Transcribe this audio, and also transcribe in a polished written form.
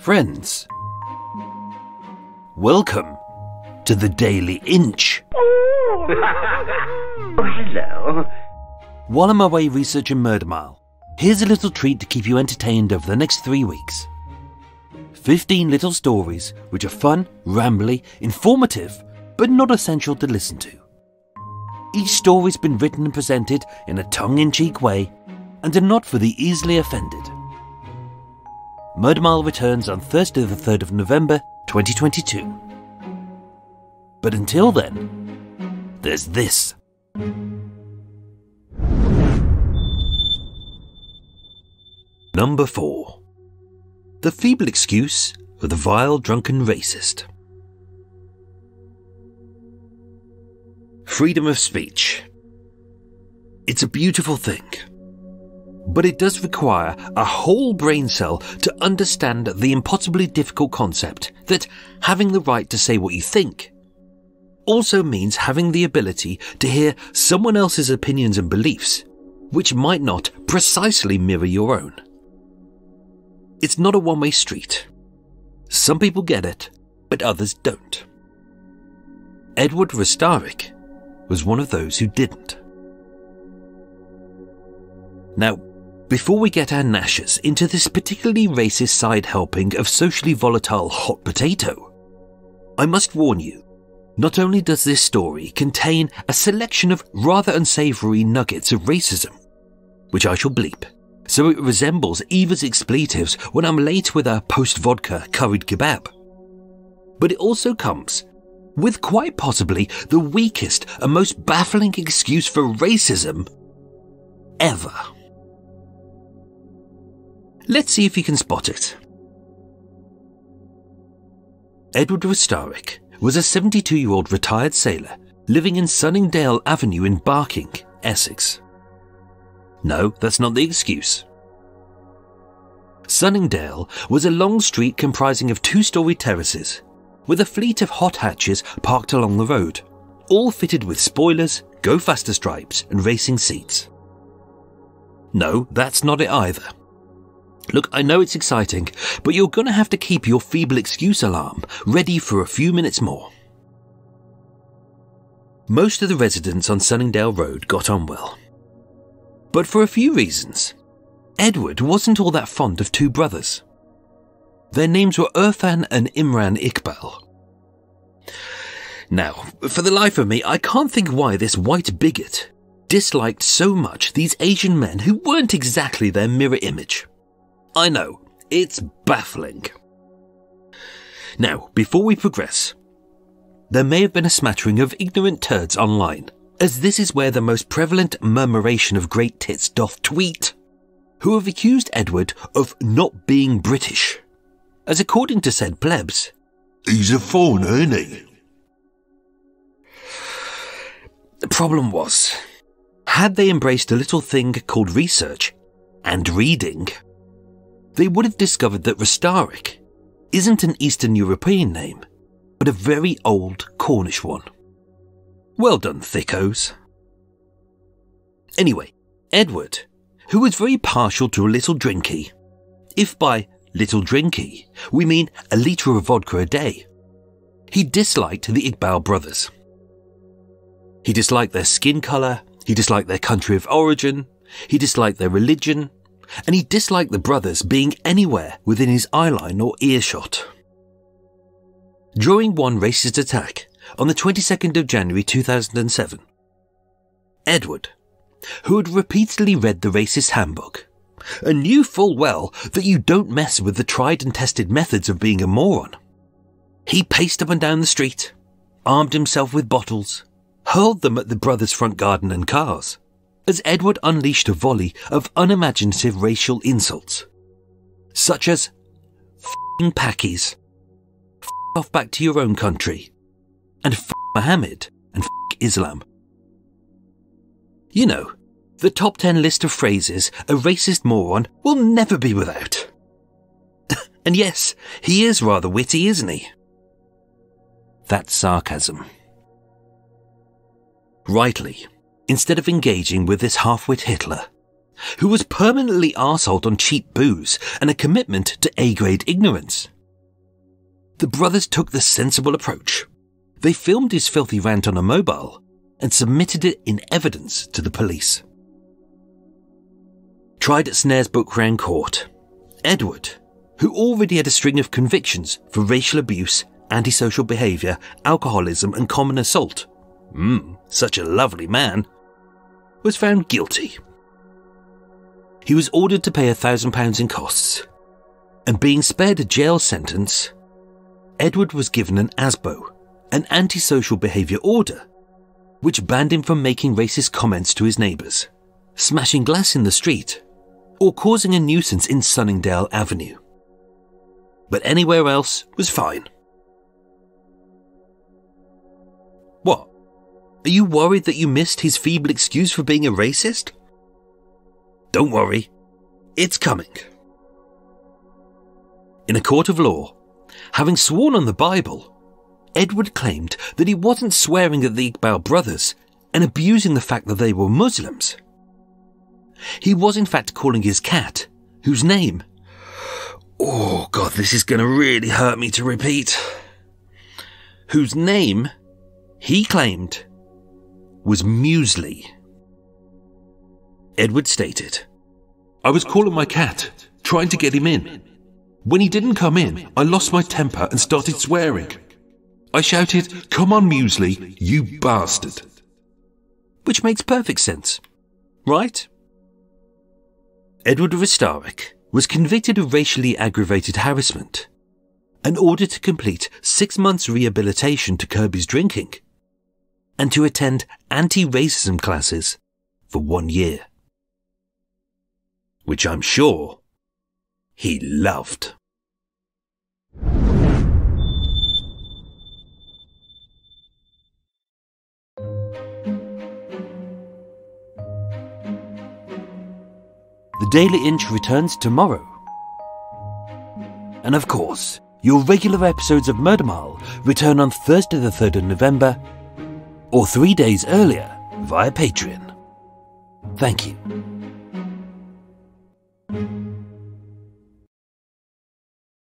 Friends, welcome to the Daily Inch. Oh, hello. While I'm away researching Murder Mile, here's a little treat to keep you entertained over the next 3 weeks. 15 little stories which are fun, rambly, informative, but not essential to listen to. Each story's been written and presented in a tongue-in-cheek way and are not for the easily offended. Murder Mile returns on Thursday the 3rd of November 2022. But until then, there's this. Number 4. The Feeble Excuse of the Vile Drunken Racist. Freedom of speech. It's a beautiful thing, but it does require a whole brain cell to understand the impossibly difficult concept that having the right to say what you think also means having the ability to hear someone else's opinions and beliefs, which might not precisely mirror your own. It's not a one-way street. Some people get it, but others don't. Edward Restarik was one of those who didn't. Now, before we get our gnashers into this particularly racist side helping of socially volatile hot potato, I must warn you, not only does this story contain a selection of rather unsavoury nuggets of racism, which I shall bleep, so it resembles Eva's expletives when I'm late with a post-vodka curried kebab, but it also comes with quite possibly the weakest and most baffling excuse for racism ever. Let's see if you can spot it. Edward Restarik was a 72-year-old retired sailor living in Sunningdale Avenue in Barking, Essex. No, that's not the excuse. Sunningdale was a long street comprising of 2-storey terraces, with a fleet of hot hatches parked along the road, all fitted with spoilers, go-faster stripes and racing seats. No, that's not it either. Look, I know it's exciting, but you're gonna have to keep your feeble excuse alarm ready for a few minutes more. Most of the residents on Sunningdale Road got on well, but for a few reasons. Edward wasn't all that fond of 2 brothers. Their names were Irfan and Imran Iqbal. Now, for the life of me, I can't think why this white bigot disliked so much these Asian men who weren't exactly their mirror image. I know, it's baffling. Now, before we progress, there may have been a smattering of ignorant turds online, as this is where the most prevalent murmuration of great tits doth tweet, who have accused Edward of not being British, as according to said plebs, he's a foreigner, isn't he? The problem was, had they embraced a little thing called research and reading, they would have discovered that Restarik isn't an Eastern European name, but a very old Cornish one. Well done, thickos. Anyway, Edward, who was very partial to a little drinky, if by little drinky we mean a litre of vodka a day, he disliked the Iqbal brothers. He disliked their skin colour, he disliked their country of origin, he disliked their religion, and he disliked the brothers being anywhere within his eyeline or earshot. During one racist attack on the 22nd of January 2007, Edward, who had repeatedly read the racist handbook and knew full well that you don't mess with the tried and tested methods of being a moron, he paced up and down the street, armed himself with bottles, hurled them at the brothers' front garden and cars, as Edward unleashed a volley of unimaginative racial insults, such as f***ing Pakis, f*** off back to your own country, and f*** Mohammed, and f*** Islam. You know, the top 10 list of phrases a racist moron will never be without. And yes, he is rather witty, isn't he? That's sarcasm. Rightly, instead of engaging with this half-wit Hitler, who was permanently arseholed on cheap booze and a commitment to A-grade ignorance, the brothers took the sensible approach. They filmed his filthy rant on a mobile and submitted it in evidence to the police. Tried at Snaresbrook Crown Court, Edward, who already had a string of convictions for racial abuse, antisocial behaviour, alcoholism and common assault, such a lovely man, was found guilty. He was ordered to pay £1,000 in costs, and being spared a jail sentence, Edward was given an ASBO, an antisocial behaviour order, which banned him from making racist comments to his neighbours, smashing glass in the street, or causing a nuisance in Sunningdale Avenue. But anywhere else was fine. What? Are you worried that you missed his feeble excuse for being a racist? Don't worry, it's coming. In a court of law, having sworn on the Bible, Edward claimed that he wasn't swearing at the Feqable brothers and abusing the fact that they were Muslims. He was in fact calling his cat, whose name... Oh God, this is going to really hurt me to repeat. Whose name, he claimed, was Muesli. Edward stated, I was calling my cat, trying to get him in. When he didn't come in, I lost my temper and started swearing. I shouted, "Come on, Muesli, you bastard." Which makes perfect sense, right? Edward Ristarek was convicted of racially aggravated harassment and ordered to complete 6 months rehabilitation to curb his drinking and to attend anti-racism classes for 1 year. Which I'm sure he loved. The Daily Inch returns tomorrow. And of course, your regular episodes of Murder Mile return on Thursday the 3rd of November, or 3 days earlier via Patreon. Thank you.